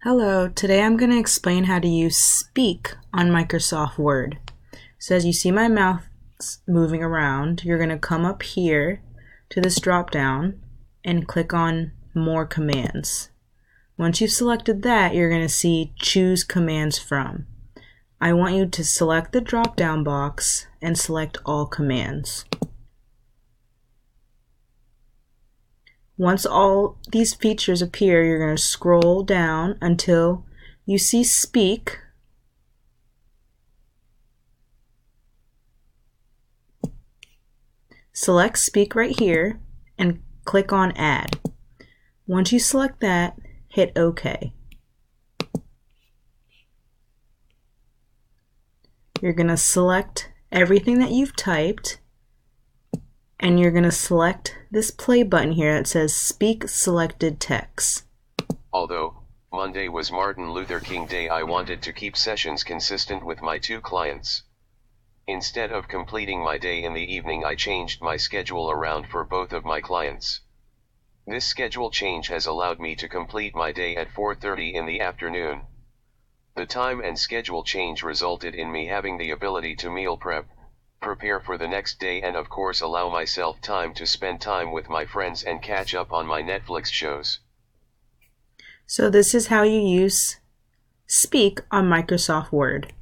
Hello, today I'm going to explain how to use Speak on Microsoft Word. So as you see my mouse moving around, you're going to come up here to this drop down and click on More Commands. Once you've selected that, you're going to see Choose Commands From. I want you to select the drop down box and select All Commands. Once all these features appear, you're going to scroll down until you see Speak. Select Speak right here and click on Add. Once you select that, hit OK. You're going to select everything that you've typed, and you're going to select this play button here that says Speak Selected Text. Although Monday was Martin Luther King Day, I wanted to keep sessions consistent with my two clients. Instead of completing my day in the evening, I changed my schedule around for both of my clients. This schedule change has allowed me to complete my day at 4:30 in the afternoon. The time and schedule change resulted in me having the ability to meal prepare for the next day, and of course allow myself time to spend time with my friends and catch up on my Netflix shows. So this is how you use Speak on Microsoft Word.